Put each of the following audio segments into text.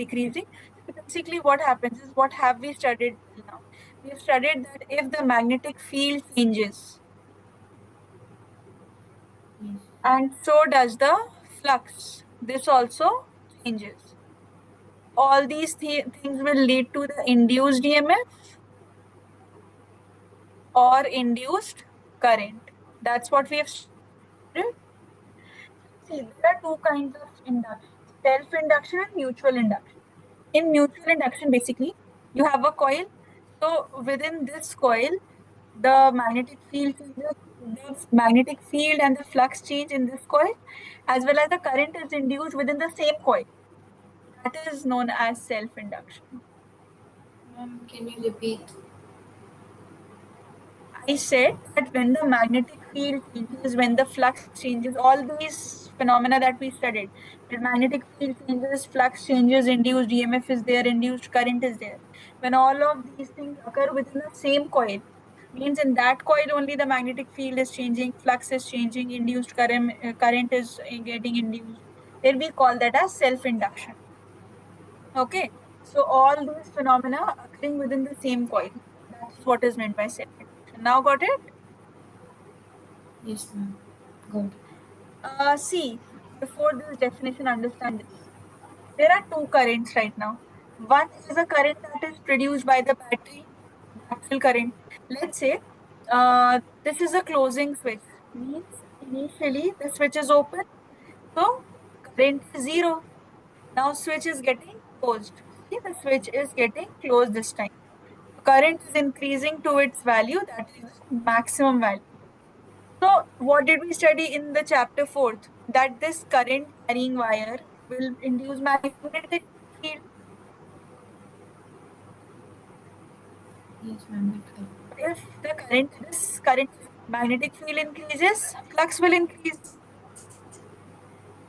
decreasing. So basically what happens is, what have we studied till now? We have studied that if the magnetic field changes, Yes. and so does the flux, this also changes. All these things will lead to the induced EMF or induced current. That's what we have studied. See, there are two kinds of induction: self-induction and mutual induction. In mutual induction, basically, you have a coil. So within this coil, the magnetic field changes, the magnetic field and the flux change in this coil, as well as the current is induced within the same coil. That is known as self-induction. Ma'am, can you repeat? I said that when the magnetic field changes, when the flux changes, all these phenomena that we studied, the magnetic field changes, flux changes, induced EMF is there, induced current is there. When all of these things occur within the same coil, means in that coil only the magnetic field is changing, flux is changing, induced current is getting induced. Then we call that as self-induction. Okay. So all these phenomena occurring within the same coil. That is what is meant by self-induction. Now got it? Yes, ma'am. Good. See, before this definition, understand this. There are two currents right now. One is a current that is produced by the battery, the actual current. Let's say this is a closing switch. Means initially the switch is open, so current is zero. Now switch is getting closed. See, the switch is getting closed this time. Current is increasing to its value, that is maximum value. So, what did we study in the chapter fourth? That this current carrying wire will induce magnetic field. Yes, ma'am. Okay. If this current magnetic field increases, flux will increase.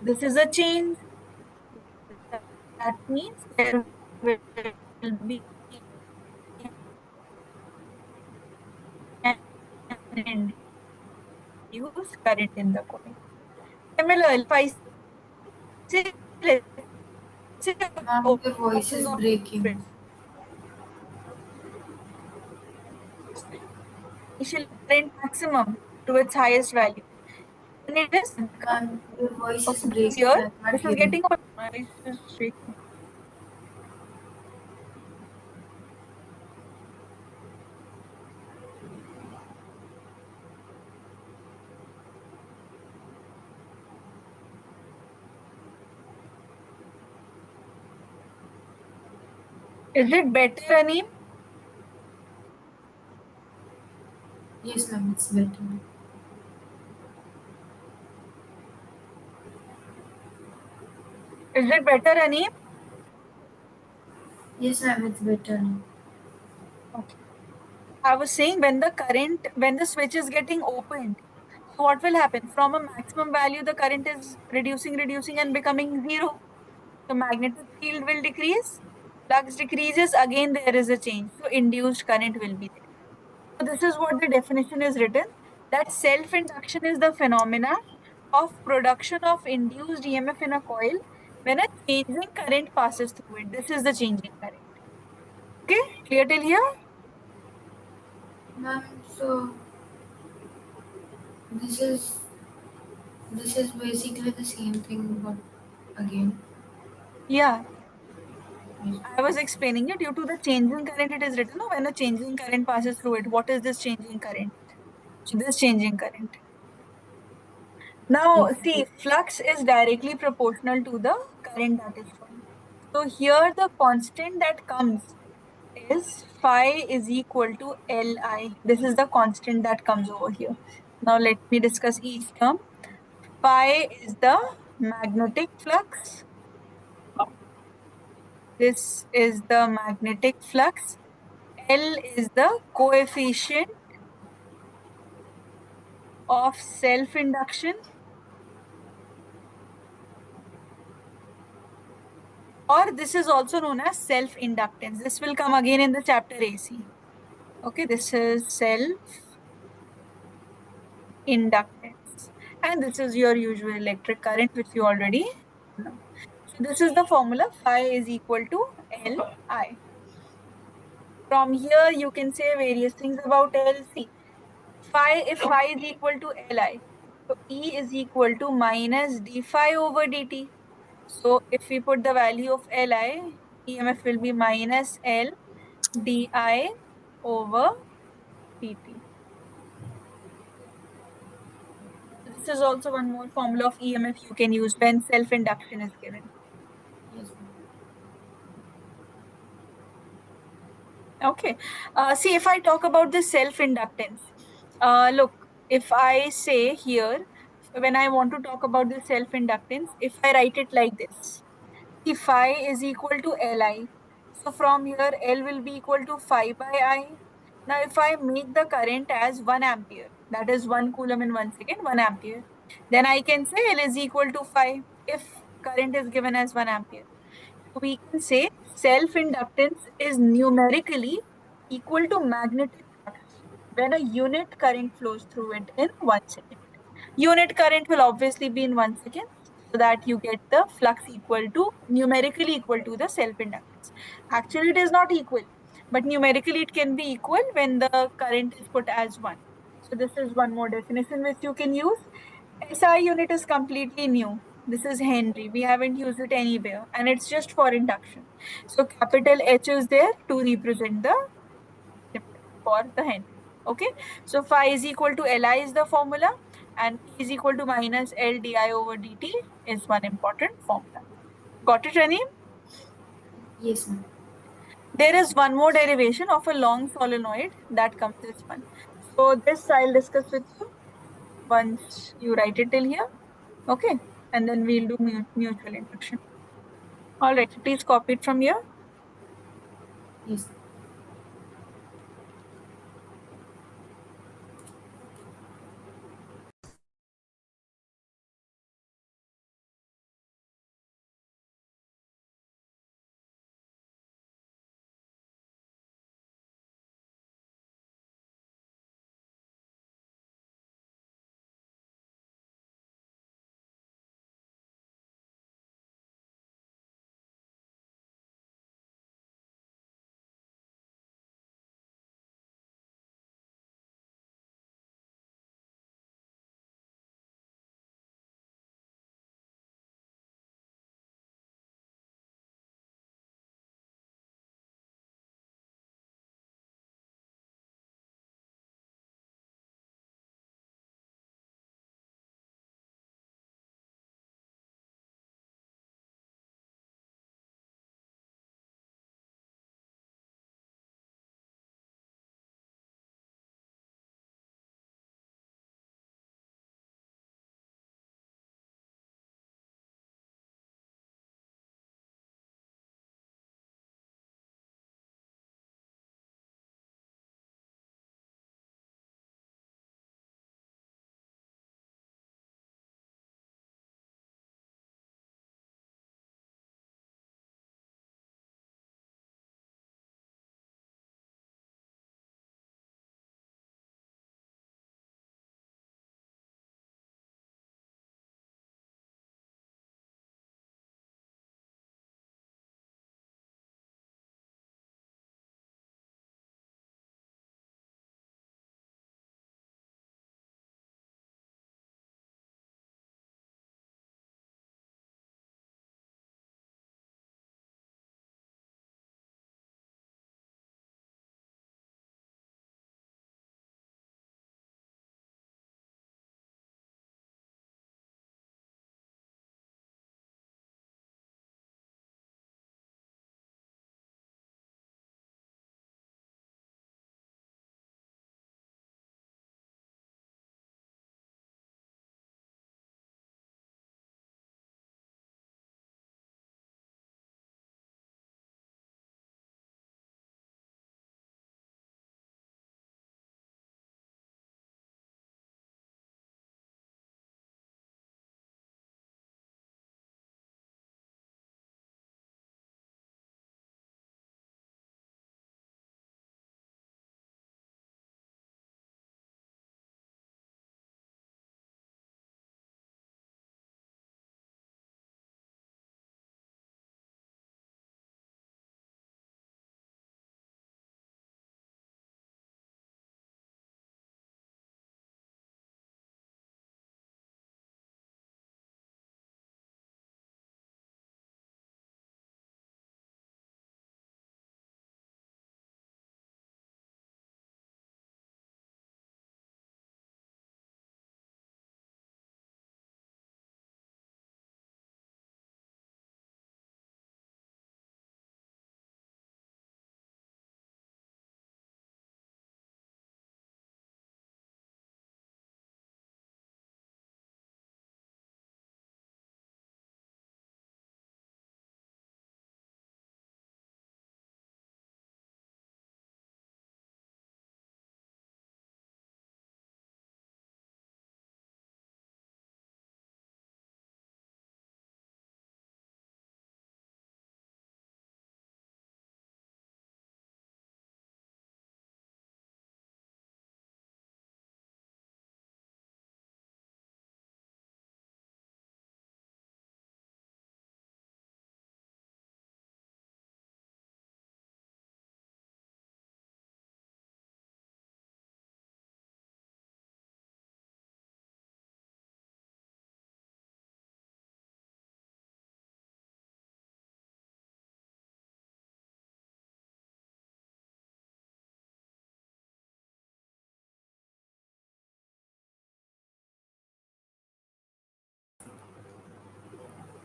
This is a change. That means there will be an induced current in the coil. Similarly, if I say, let's say, Ma'am, your voice opening is of breaking. switch, initial current maximum to its highest value. Then it is become, Ma'am, your voice is okay, because breaking. here I can't this is hear you. getting open. My voice is shaking. Is it better, Aneem? Yes, ma'am. It's better. Is it better, Aneem? Yes, ma'am. It's better now. Okay. I was saying when the switch is getting opened, so what will happen? From a maximum value, the current is reducing and becoming zero. So magnetic field will decrease, flux decreases, again there is a change. So induced current will be there. So this is what the definition is written, that self-induction is the phenomena of production of induced EMF in a coil when a changing current passes through it. This is the changing current. Okay, clear till here? Ma'am, so this is this is basically the same thing, but again. Yeah, Yes. I was explaining it. Due to the changing current, it is written, no, when a changing current passes through it. What is this changing current? This changing current. Now, Yes. see, flux is directly proportional to the current that is flowing. So here the constant that comes is phi is equal to Li. This is the constant that comes over here. Now let me discuss each term. Phi is the magnetic flux. This is the magnetic flux. L is the coefficient of self-induction, or this is also known as self-inductance. This will come again in the chapter AC. Okay, this is self-inductance. And this is your usual electric current, which you already know. So This is the formula, phi is equal to Li. From here, you can say various things about L. See, if phi is equal to Li, so E is equal to minus d phi over dt. So if we put the value of Li, EMF will be minus L di over dt. This is also one more formula of EMF you can use when self-induction is given. Yes, ma'am. Okay. See, if I talk about the self-inductance, look, if I say here, when I want to talk about the self-inductance, if I write it like this, the phi is equal to Li. So from here, L will be equal to phi by I. Now, if I make the current as 1 ampere, that is 1 coulomb in 1 second, 1 ampere, then I can say L is equal to phi if current is given as 1 ampere. We can say self-inductance is numerically equal to magnetic flux when a unit current flows through it in 1 second. Unit current will obviously be in 1 second, so that you get the flux equal to, numerically equal to the self-inductance. Actually, it is not equal, but numerically it can be equal when the current is put as 1. So this is one more definition which you can use. SI unit is completely new. This is Henry. We haven't used it anywhere, and it's just for induction. So capital H is there to represent the symbol for the Henry. Okay. So phi is equal to Li is the formula, and P is equal to minus L di over dt is one important formula. Got it, Rani? Yes, ma'am. There is one more derivation of a long solenoid that comes this one. So this I'll discuss with you once you write it till here. Okay. And then we'll do mutual induction. All right. So please copy it from here. Yes.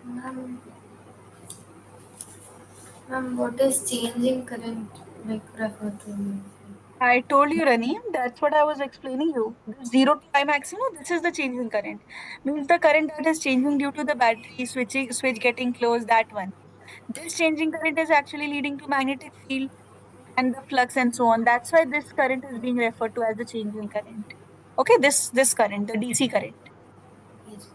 Ma'am, ma'am, what is changing current like refer to? I told you, Rani, that's what I was explaining you. The zero to high maximum, this is the changing current. Means the current that is changing due to the battery switch getting closed, that one. This changing current is actually leading to magnetic field and the flux and so on. That's why this current is being referred to as the changing current. Okay, this current, the DC current. Yes.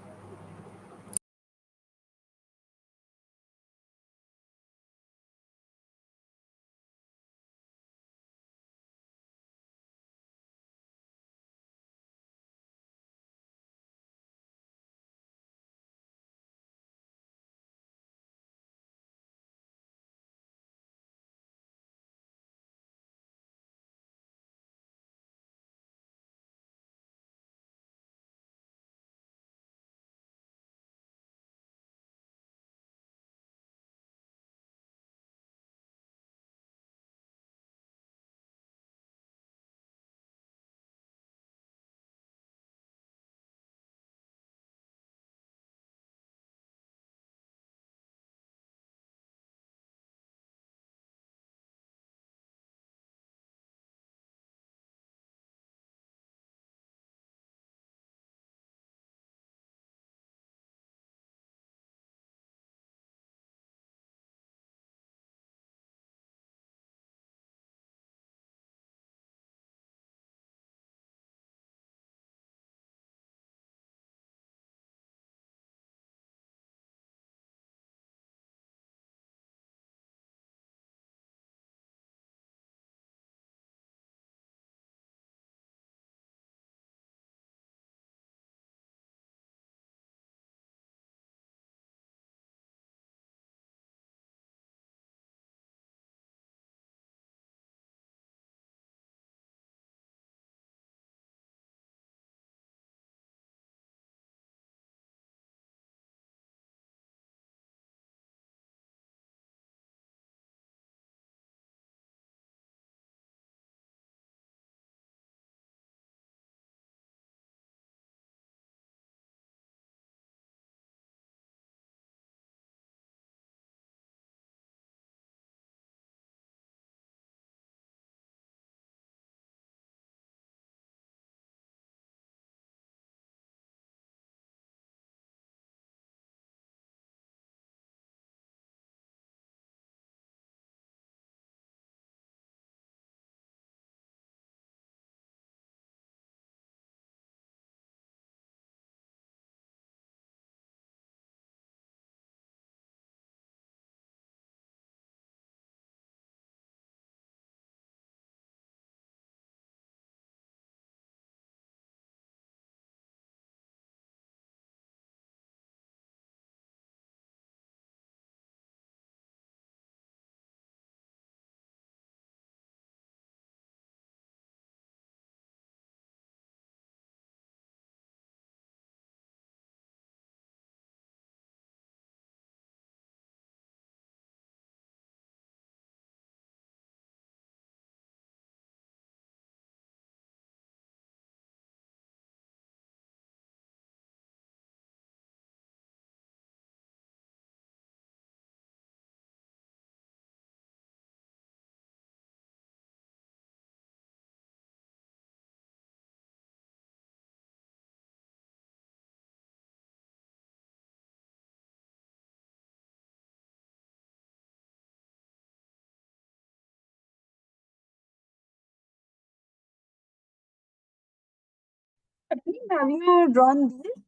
Rani, have you drawn these?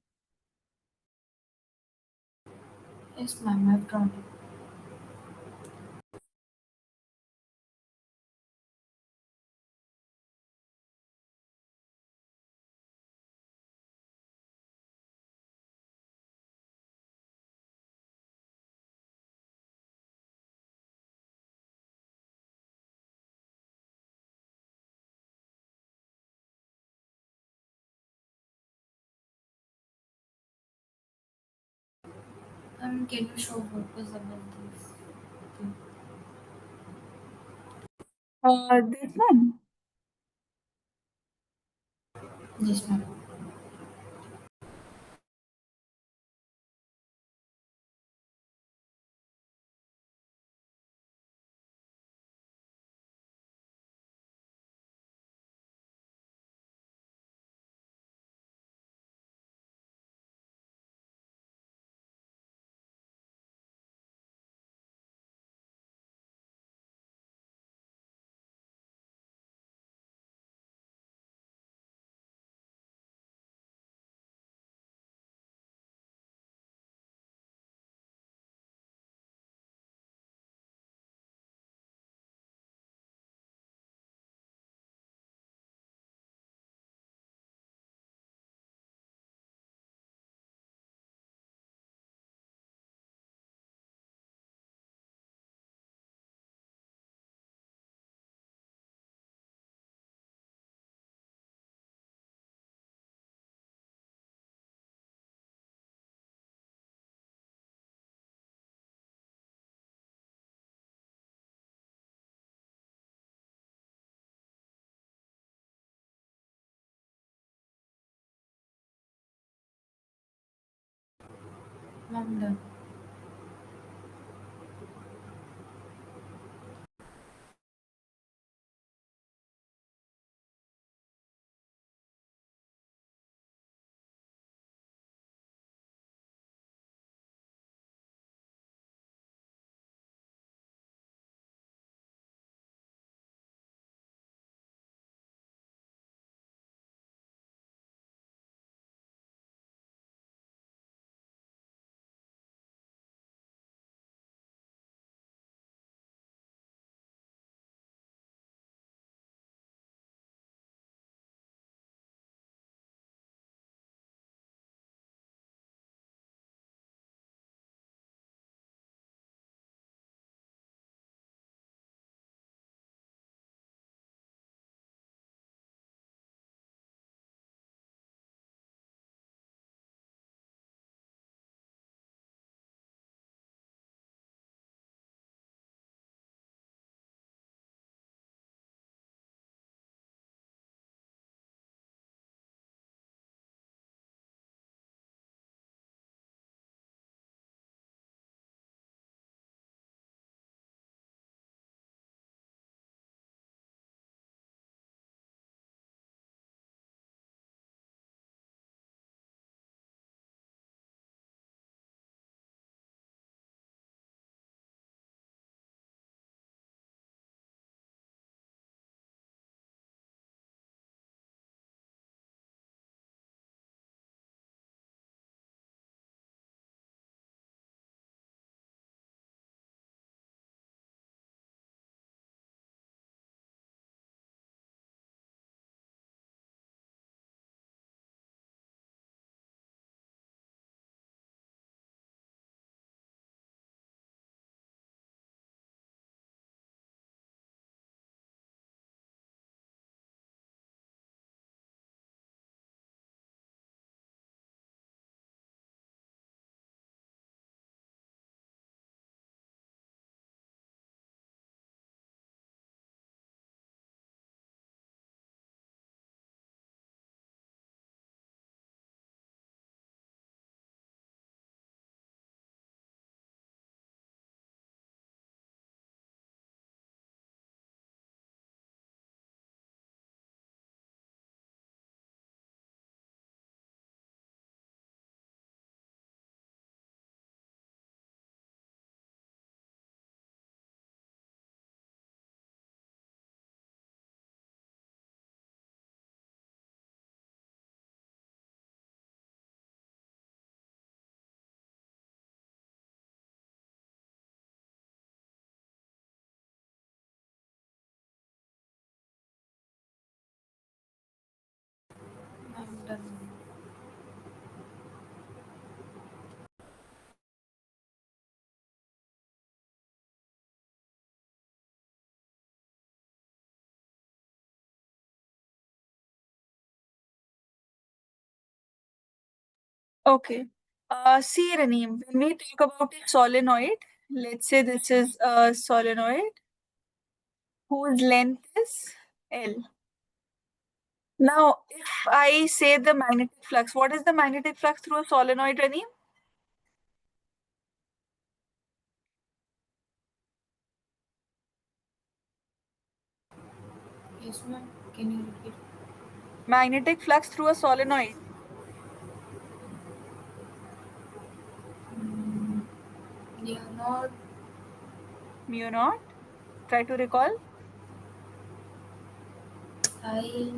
Yes, ma'am, I've drawn it. Can you show what was above this? Okay. This one. Yes, ma'am. I'm done. I'm done. Okay. See, Raneem, when we talk about a solenoid, let's say this is a solenoid whose length is L. Now, if I say the magnetic flux, what is the magnetic flux through a solenoid, Raneem? Yes, ma'am. Can you repeat? Magnetic flux through a solenoid. Mm, yeah, not Mu naught. Try to recall. I.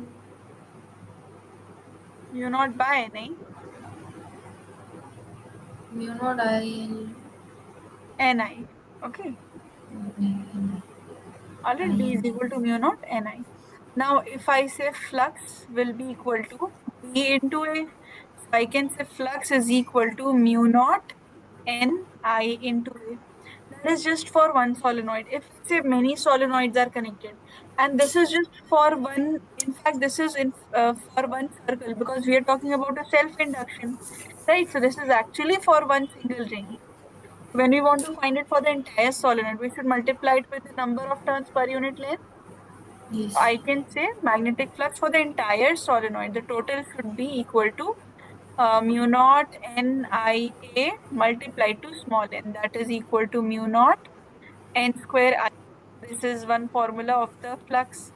Mu naught by Ni. Mu not I. Ni. Okay. N. Alright, B is equal to mu naught Ni. Now, if I say flux will be equal to B into A, so I can say flux is equal to mu naught Ni into A. That is just for one solenoid. If let's say many solenoids are connected, and this is just for one, in fact, this is for one circle because we are talking about a self-induction, right? So this is actually for one single ring. When we want to find it for the entire solenoid, we should multiply it with the number of turns per unit length. Yes. I can say magnetic flux for the entire solenoid, the total should be equal to mu naught NIA multiplied to small n, that is equal to mu naught n square I. This is one formula of the flux.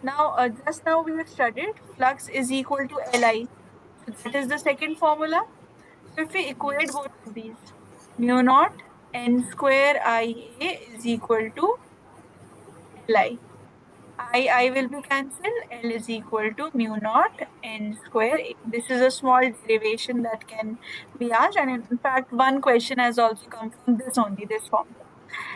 Now, just now we have studied flux is equal to Li. So that is the second formula. So if we equate Yes. both of these, mu naught n square Ia is equal to Li. I will be cancelled. L is equal to mu naught n square A. This is a small derivation that can be asked, and in fact, one question has also come from this only, this formula.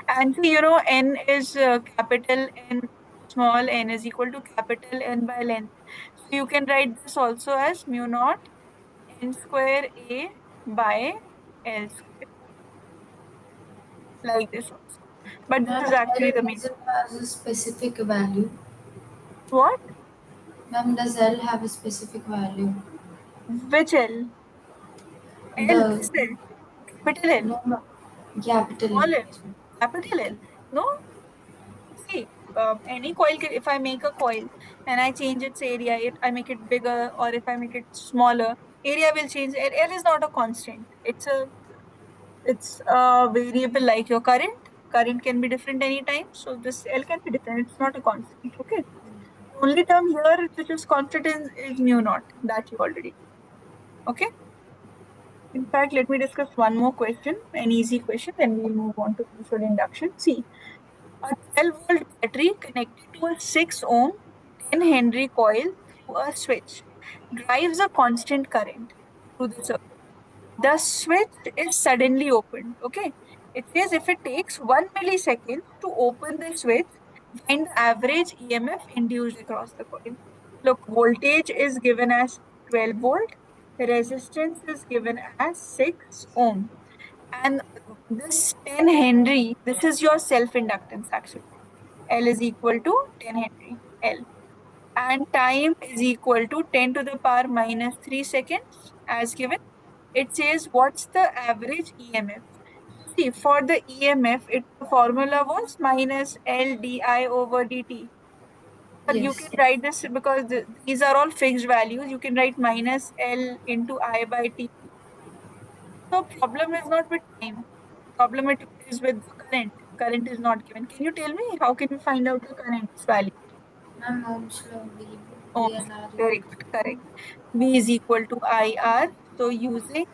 And see, n is capital N, small n is equal to capital N by length. So you can write this also as mu naught n square A by L square, like this also. But this Ma'am, is actually L the main. doesn't have a specific value. What? Ma'am, does L have a specific value? Which L? L, The this L. Capital L. no, no, capital L. Small L. Yes, ma'am. Capital L. No? See, any coil, if I make a coil and I change its area, I make it bigger or if I make it smaller, area will change. L is not a constant. It's a variable like your current. Current can be different anytime. So this L can be different. It's not a constant. Okay. The only term here which is constant is mu naught that you already know. Okay. In fact, let me discuss one more question, an easy question, then we'll move on to mutual induction. See, a 12-volt battery connected to a 6 ohm 10 Henry coil through a switch drives a constant current through the circuit. The switch is suddenly opened. Okay. It says if it takes 1 millisecond to open the switch, find the average EMF induced across the coil. Look, voltage is given as 12 volt, resistance is given as 6 ohm. And this 10 Henry, this is your self inductance actually. L is equal to 10 Henry. L. And time is equal to 10 to the power minus 3 seconds as given. It says what's the average EMF. See, for the EMF, the formula was minus L di over dt. But you can Yes. write this because these are all fixed values. You can write minus L into I by t. So problem is not with time. Problem it is with the current. Current is not given. Can you tell me how can we find out the current's value? Ma'am, Ohm's law, Ohms. VNR Very equal good. Correct. V is equal to IR. So using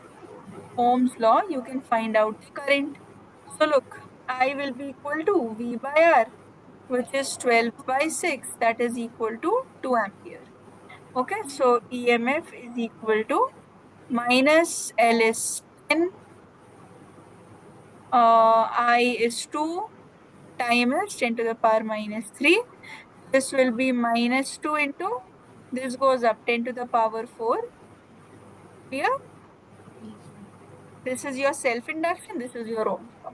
Ohm's law, you can find out the current. So look, I will be equal to V by R, which is 12 by 6. That is equal to 2 ampere. Okay, so EMF is equal to minus L is 10, I is 2, time is 10 to the power minus 3. This will be minus 2 into, this goes up 10 to the power 4. Clear? to. Yes, ma'am. This is your self-induction, this is your Ohm's law.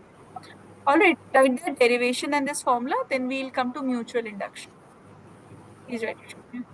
Alright, write the derivation and this formula, then we'll come to mutual induction. Please write it.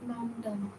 I'm done.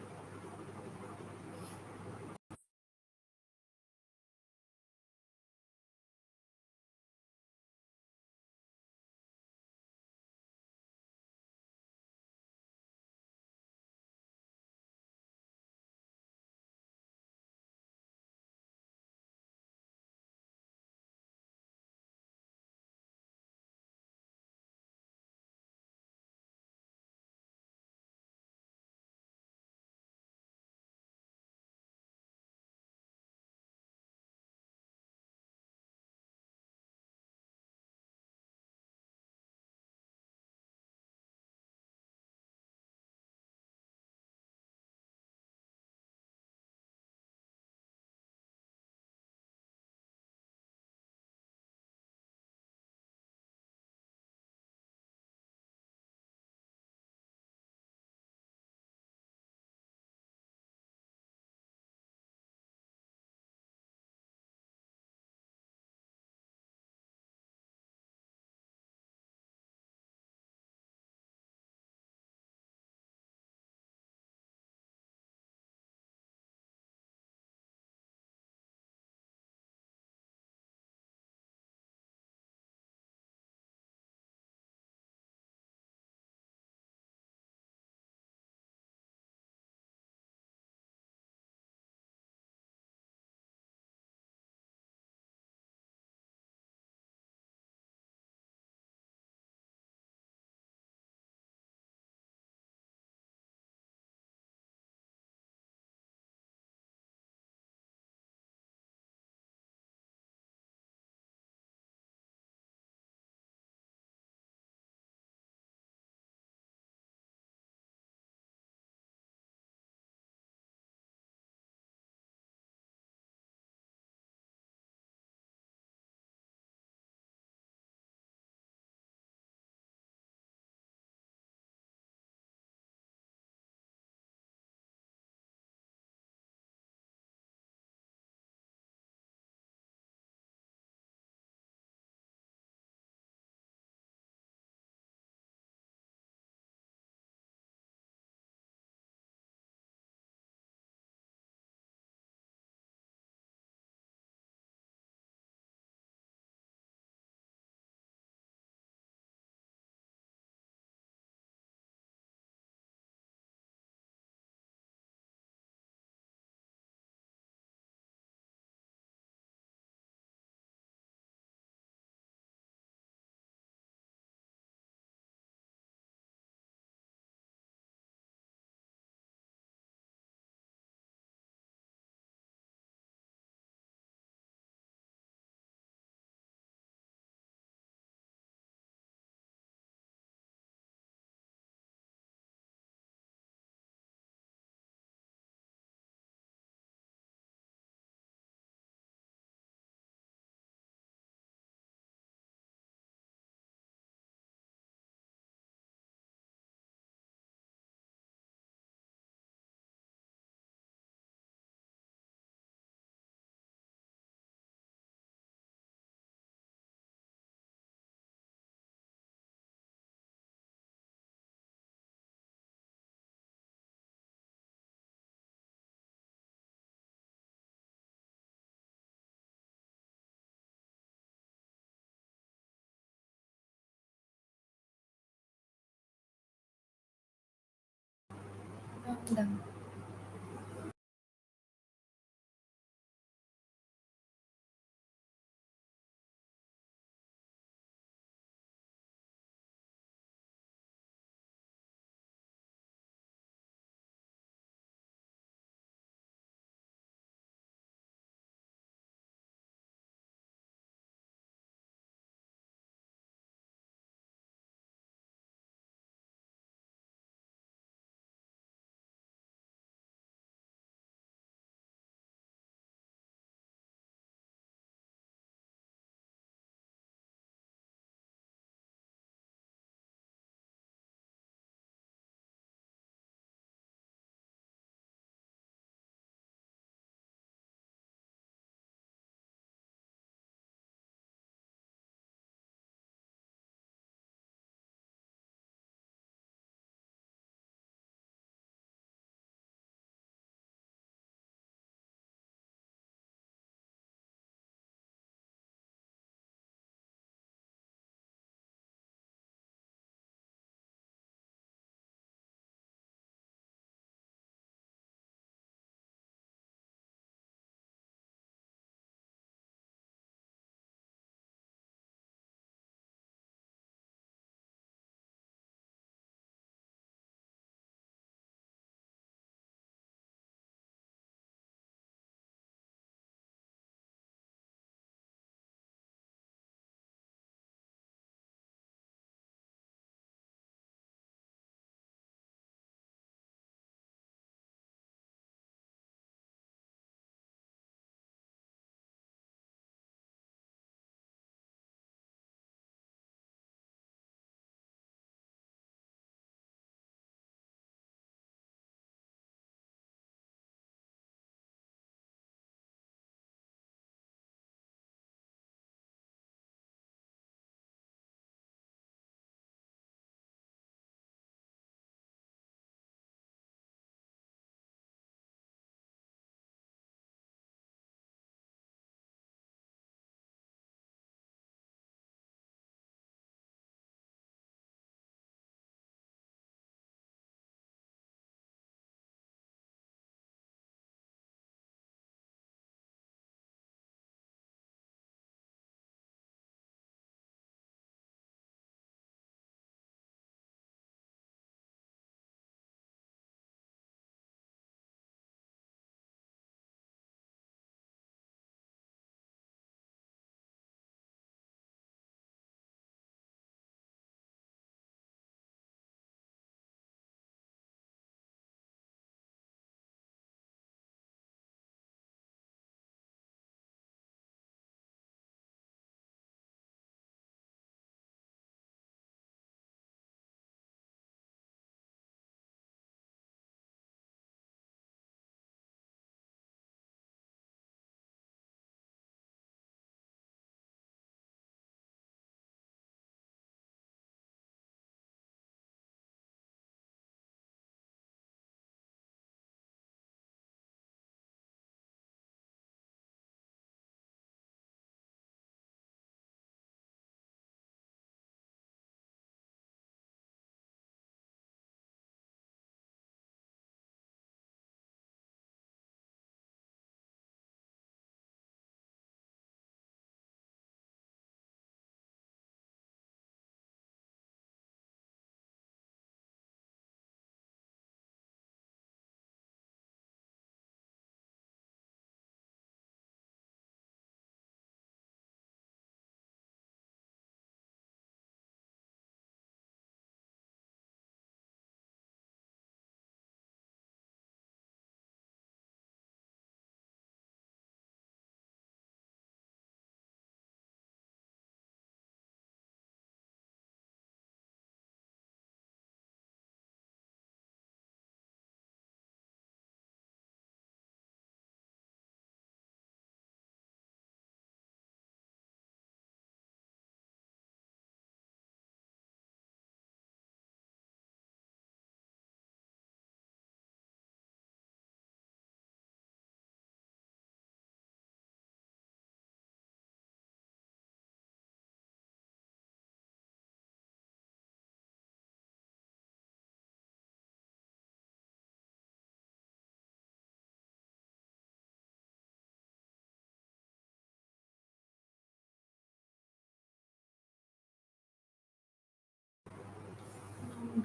I'm done.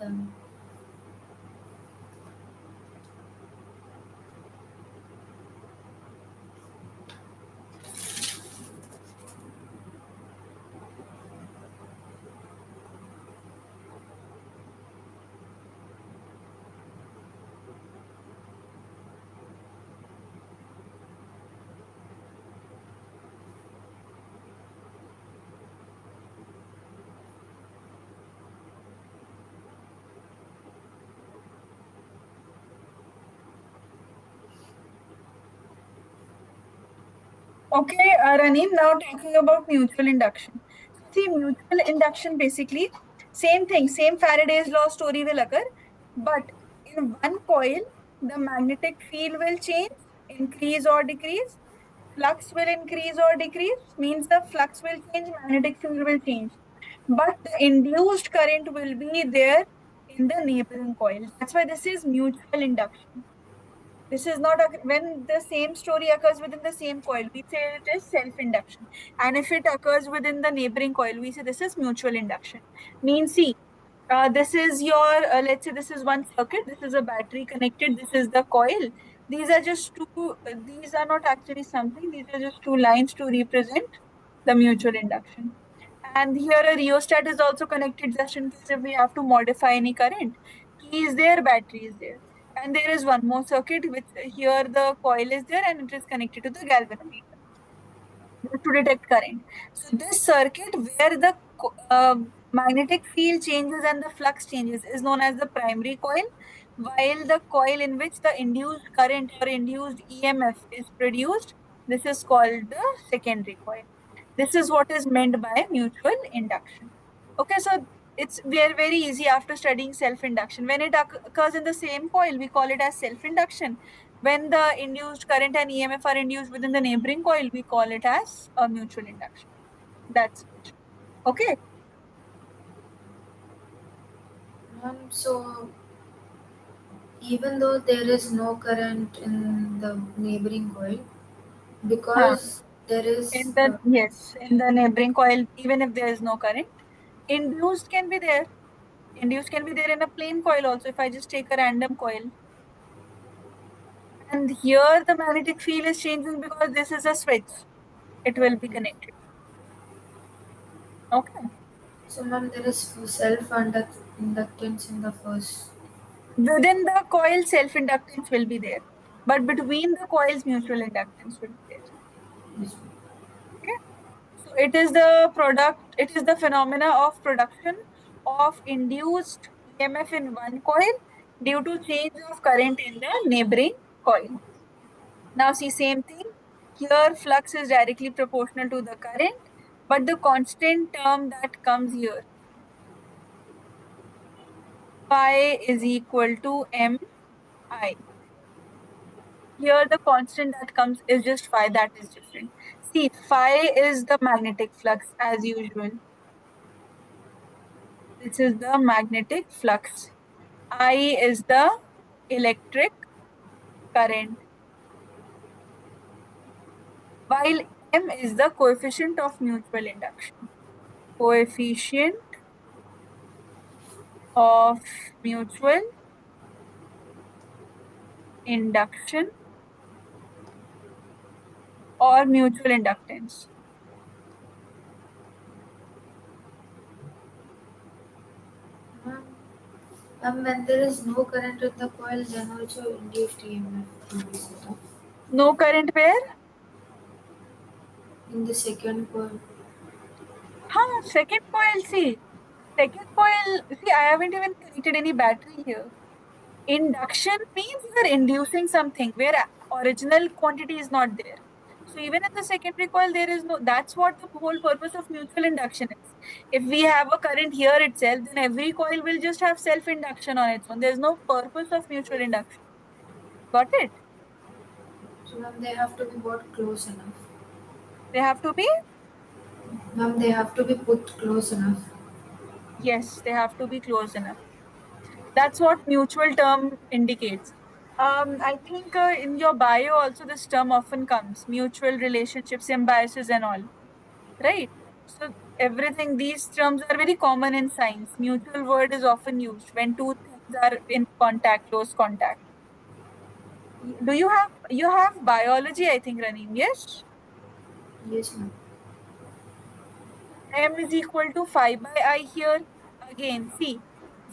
done. Okay, Raneem, now talking about mutual induction. So, see, mutual induction basically, same thing, same Faraday's law story will occur, but in one coil, the magnetic field will change, increase or decrease. Flux will increase or decrease, means the flux will change, magnetic field will change. But the induced current will be there in the neighboring coil. That's why this is mutual induction. This is not a, when the same story occurs within the same coil, we say it is self-induction. And if it occurs within the neighboring coil, we say this is mutual induction. Means, see, this is your, let's say this is one circuit, this is a battery connected, this is the coil. These are just two, these are not actually something, these are just two lines to represent the mutual induction. And here a rheostat is also connected just in case if we have to modify any current. Key is there, battery is there. And there is one more circuit which here the coil is there and it is connected to the galvanometer to detect current. So this circuit where the magnetic field changes and the flux changes is known as the primary coil, while the coil in which the induced current or induced EMF is produced, this is called the secondary coil. This is what is meant by mutual induction. Okay, so it's very easy after studying self-induction. When it occurs in the same coil, we call it as self-induction. When the induced current and EMF are induced within the neighboring coil, we call it as a mutual induction. That's it. Okay. So even though there is no current in the neighboring coil, Huh. because there is In the yes, in the neighboring coil, even if there is no current, induced can be there. Induced can be there in a plain coil also. If I just take a random coil, and here the magnetic field is changing because this is a switch. It will be connected. Okay. so ma'am, there is self inductance in the first. Within the coil, self-inductance will be there. But between the coils, mutual inductance will be there. Yes. Okay. So it is the product, it is the phenomena of production of induced EMF in one coil due to change of current in the neighboring coil. Now see same thing. Here flux is directly proportional to the current, but the constant term that comes here, phi is equal to mi. Here the constant that comes is just phi, that is different. See, phi is the magnetic flux as usual. This is the magnetic flux. I is the electric current, while M is the coefficient of mutual induction. Coefficient of mutual induction or mutual inductance. Ma'am, when there is no current in the coil, then also induced EMF will be set up. No current where? In the second coil, Huh, second coil, see. Second coil, see, I haven't even connected any battery here. Induction means you are inducing something where original quantity is not there. So even in the secondary coil, there is no, that's what the whole purpose of mutual induction is. If we have a current here itself, then every coil will just have self-induction on its own. There's no purpose of mutual induction. Got it? so ma'am, they have to be brought close enough. They have to be, Ma'am, they have to be put close enough. yes, they have to be close enough. That's what mutual term indicates. I think in your bio also this term often comes, mutual relationships, symbiosis and all, right? So Everything, these terms are very common in science. Mutual word is often used when two things are in contact, close contact. Do you have biology, I think, Raneem? Yes. Yes, ma'am. M is equal to phi by I here. Again, see,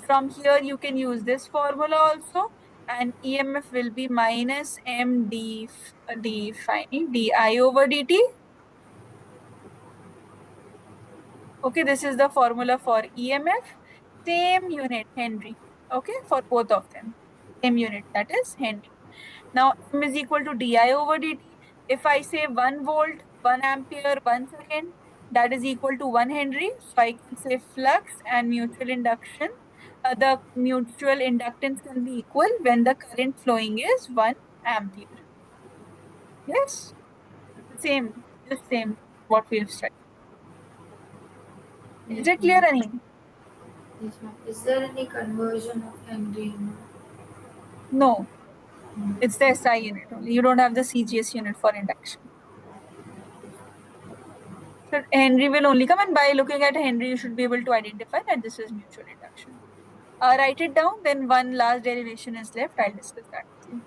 from here you can use this formula also, and EMF will be minus d phi di over dt. Okay, this is the formula for EMF. Same unit, Henry. Okay, for both of them. Same unit, that is Henry. Now, M is equal to di over dt. If I say 1 volt, 1 ampere, 1 second, that is equal to 1 Henry. So I can say flux and mutual induction. The mutual inductance can be equal when the current flowing is 1 ampere. Yes, same, just same what we have studied. Is Yes, it clear, ma'am. Anil? Yes, ma'am. Is there any conversion of Henry? No, No. it's the SI unit only. You don't have the CGS unit for induction. So Henry will only come, and by looking at Henry, you should be able to identify that this is mutual induction. Write it down, then one last derivation is left. I'll discuss that with you.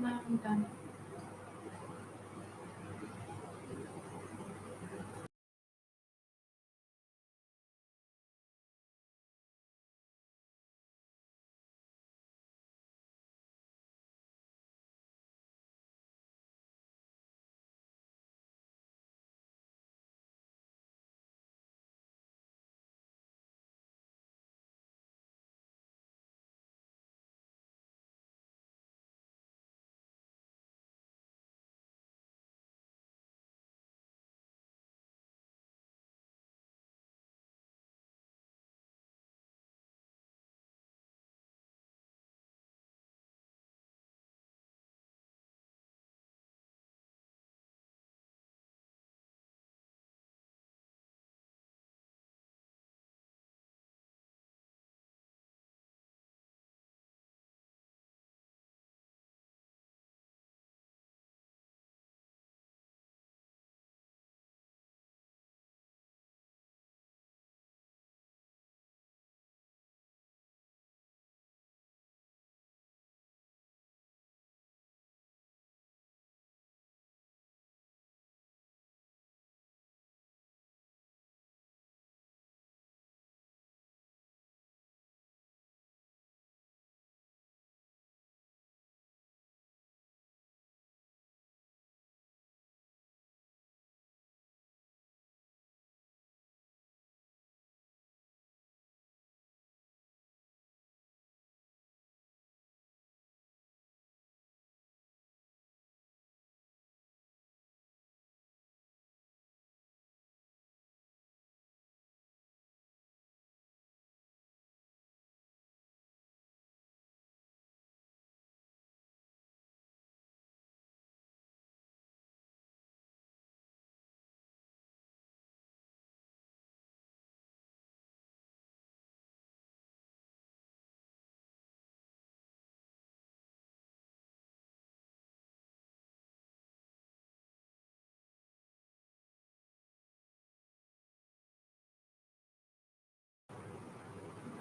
I'm done.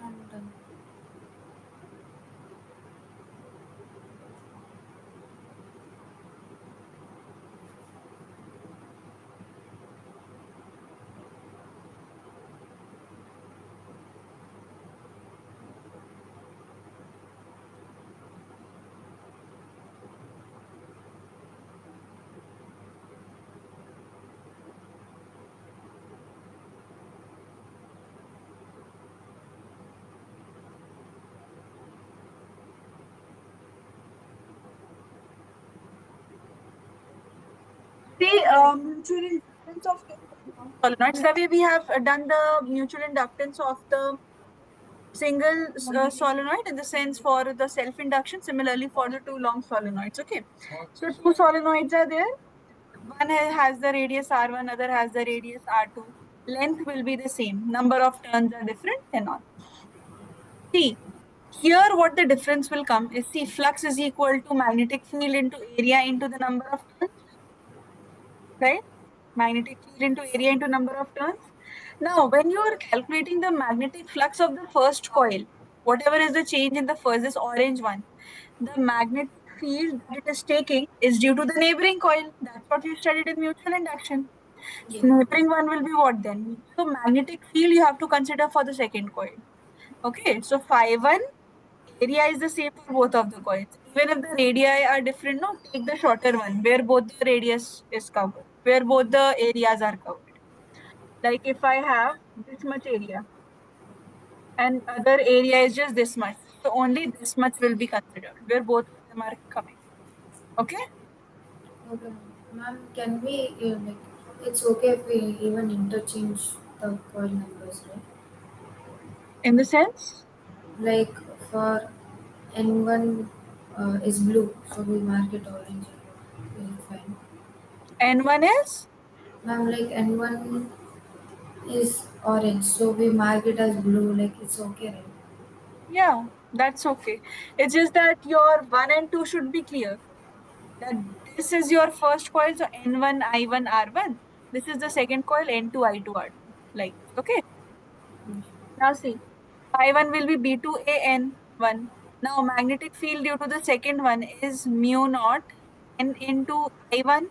I'm done. The mutual inductance of solenoids. The way we have done the mutual inductance of the single solenoid in the sense for the self induction, similarly for the two long solenoids. Okay, so two solenoids are there. One has the radius r1, other has the radius r2. Length will be the same. Number of turns are different and on. See, here what the difference will come is, see, flux is equal to magnetic field into area into the number of turns, right? Magnetic field into area into number of turns. Now, when you are calculating the magnetic flux of the first coil, whatever is the change in the first, this orange one, the magnetic field that it is taking is due to the neighboring coil. That's what you studied in mutual induction. Yeah. So neighboring one will be what then? So magnetic field you have to consider for the second coil. Okay, so phi 1 area is the same for both of the coils. Even if the radii are different, no, take the shorter one where both the radius is covered, where both the areas are covered. Like if I have this much area and other area is just this much, so only this much will be considered where both of them are coming. Okay, Okay. Ma'am, can we it's okay if we even interchange the coil numbers, right? in the sense Like for N1 is blue, so we mark it orange. Very fine. N1 is, Ma'am, like N1 is orange, so we mark it as blue. Like it's okay, right? yeah, that's okay. It's just that your 1 and 2 should be clear. That this is your first coil, so N1, I1, R1. This is the second coil, N2, I2, R2. Like this. Okay. Yes. Now see, I1 will be B2, A, N1. Now magnetic field due to the second one is mu naught n into I1,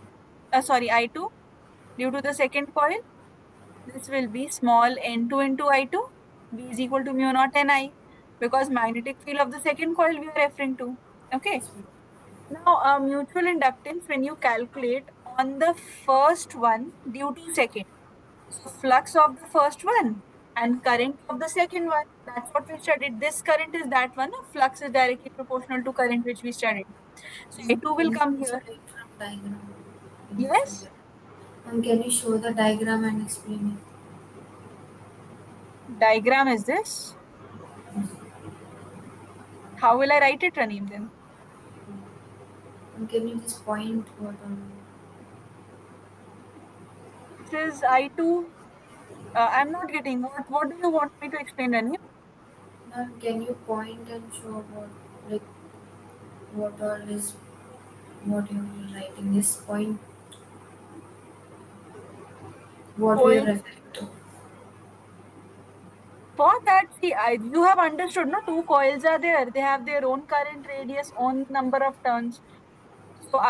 sorry, I2 due to the second coil. This will be small n2 into I2. V is equal to mu naught Ni, because magnetic field of the second coil we are referring to. Okay. Yes, ma'am. Now, mutual inductance, when you calculate on the first one due to second. So flux of the first one and current of the second one. That's what we studied. This current is that one. Flux is directly proportional to current which we studied. So I2 will Can you come please here. write from diagram? Can you show Yes. that? Can you show the diagram and explain Diagram is this. How will I write it, Raneem, then? it? Can you just point what on? This is I2. I'm not getting what do you want me to explain, Raneem? Ma'am, can you point and show what, like, what all is what you are writing? This point, what we are Coil. referring to. For that, see, you have understood, no? Two coils are there. They have their own current radius, own number of turns. So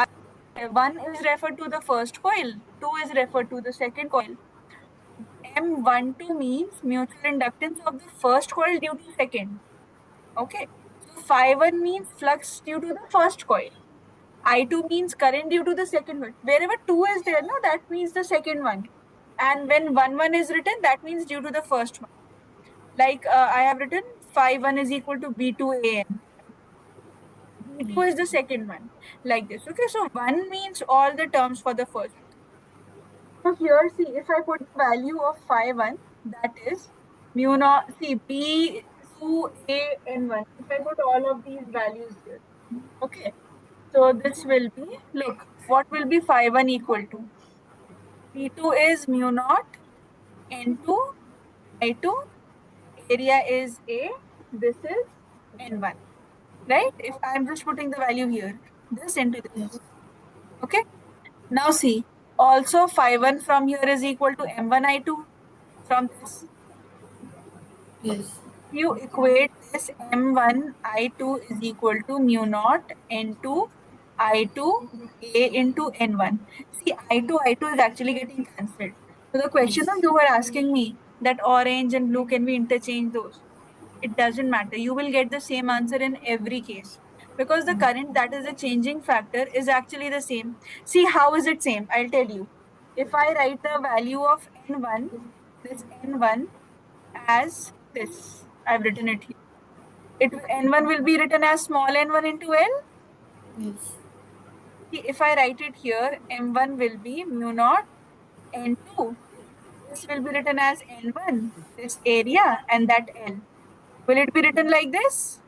one is referred to the first coil, two is referred to the second coil. M12 means mutual inductance of the first coil due to second. Okay. So phi1 means flux due to the first coil. I2 means current due to the second one. Wherever 2 is there, no, that means the second one. And when 1 is written, that means due to the first one. Like I have written phi1 is equal to B2 AN. B2 Yes. is the second one. Like this. Okay, so 1 means all the terms for the first. So here, see, if I put the value of phi1, that is mu naught, see, B2 AN1. If I put all of these values here, okay. So this will be, look, what will be phi1 equal to? P2 is mu naught N2, I2, area is A, this is N1, right? If I'm just putting the value here, this into this, Yes. okay? Now see, also phi1 from here is equal to M1 I2 from this. Yes. You equate this M1 I2 is equal to mu naught N2 I2 A into N1. See, I2 is actually getting cancelled. So the question Yes. that you were asking me, that orange and blue, can we interchange those? It doesn't matter. You will get the same answer in every case, because the current that is a changing factor is actually the same. See, how is it same? I'll tell you. If I write the value of N1, this N1 as this. I've written it here. N1 will be written as small n1 into L. Yes. See, if I write it here, M1 will be mu naught N2. This will be written as N1, this area, and that L. Will it be written like this?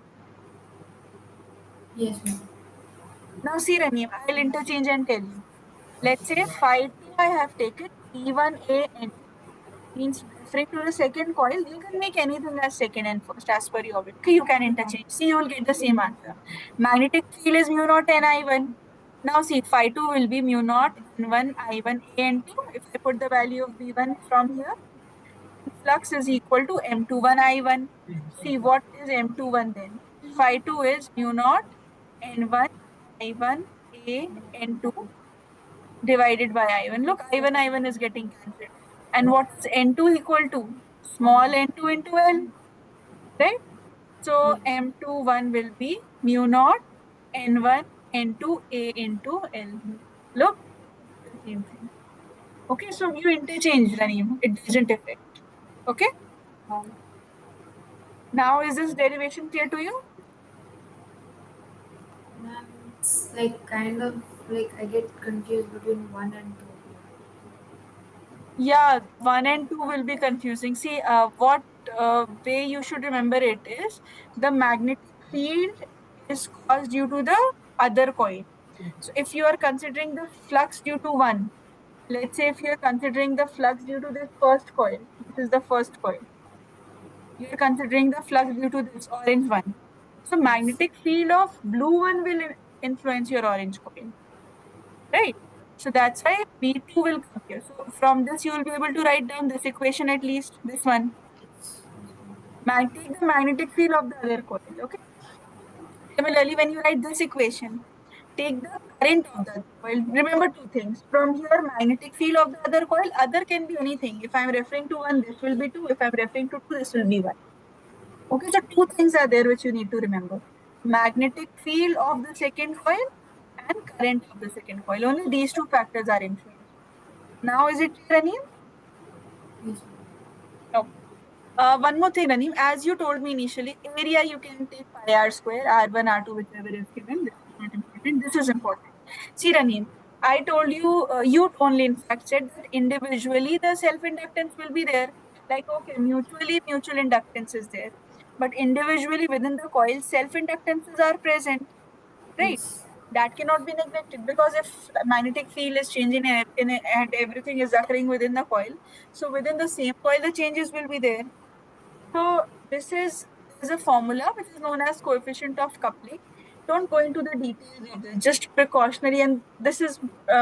Yes, ma'am. Now see, Raneem, I'll interchange and tell you. Let's say phi 2 I have taken P1A N2. Means referring to the second coil, you can make anything as second and first as per your will. Okay, you can interchange. See, you will get the same answer. Magnetic field is mu naught n I1. Now see, phi 2 will be mu naught n1 I1 A and 2. If I put the value of V1 from here, flux is equal to M21 I1. See, what is M21 then? Phi 2 is mu naught n1 I1 A N2 divided by I1. Look, I1 is getting cancelled. And what is N2 equal to? Small n2 into L, right? So Yes. M21 will be mu naught N1 N2 A into L. Look, the same thing. Okay, so you interchange, Raneem. It doesn't affect. Okay, now is this derivation clear to you? Ma'am, it's like kind of like I get confused between one and two. Yeah, 1 and 2 will be confusing. See, what way you should remember it is the magnetic field is caused due to the other coil. So if you are considering the flux due to one, let's say if you are considering the flux due to this first coil, this is the first coil. You are considering the flux due to this orange one. So Yes. magnetic field of blue one will influence your orange coil, right? So that's why B2 will come here. So from this, you will be able to write down this equation at least, this one. Yes. Take the magnetic field of the other coil, okay? Similarly, when you write this equation, take the current of the other coil. Remember two things. From here, magnetic field of the other coil, other can be anything. If I'm referring to one, this will be two. If I'm referring to two, this will be one. Okay, so two things are there which you need to remember. Magnetic field of the second coil and current of the second coil. Only these two factors are influenced. Now is it clear, Aneem? Yes. No. One more thing, Raneem. As you told me initially, area you can take pi r square, R1, R2, whichever is given. This is not important. This is important. See, Raneem, I told you, you only in fact said that individually the self-inductance will be there. Like, okay, mutually, mutual inductance is there. But individually within the coil, self-inductances are present, right? Yes. That cannot be neglected because if magnetic field is changing and everything is occurring within the coil, so within the same coil, the changes will be there. So there's a formula which is known as coefficient of coupling. Don't go into the details of this, just precautionary, and this is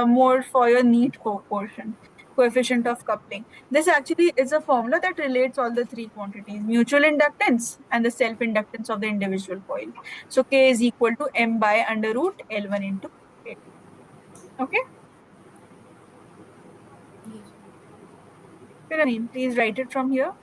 more for your neat portion. Coefficient of coupling. This actually is a formula that relates all the three quantities: mutual inductance and the self inductance of the individual coil. So K is equal to M by under root L1 into L2. Okay, Yes. Kiran, please write it from here.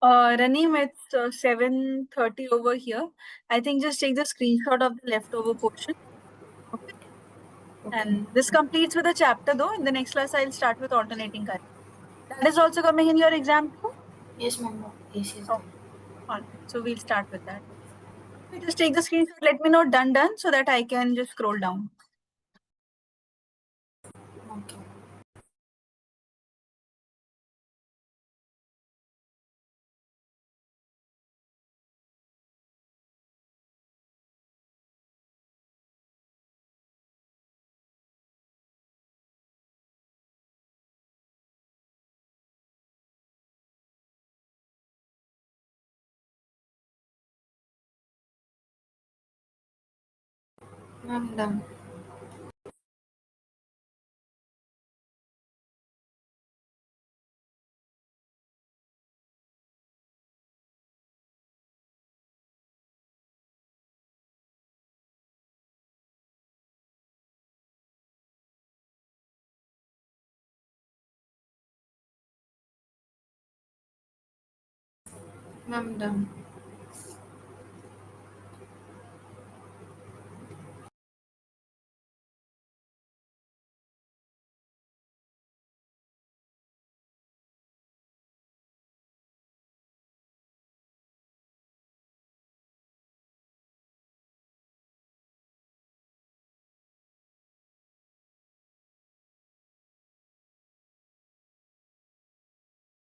Raneem, it's 7:30 over here. I think just take the screenshot of the leftover portion. Okay. Okay. And this completes with the chapter though. In the next class, I'll start with alternating current. That is also coming in your exam too? Yes, ma'am. Yes, yes. Oh, all right. So we'll start with that. Okay, just take the screenshot. Let me know done so that I can just scroll down. Okay. Ma'am, done. Ma'am, done.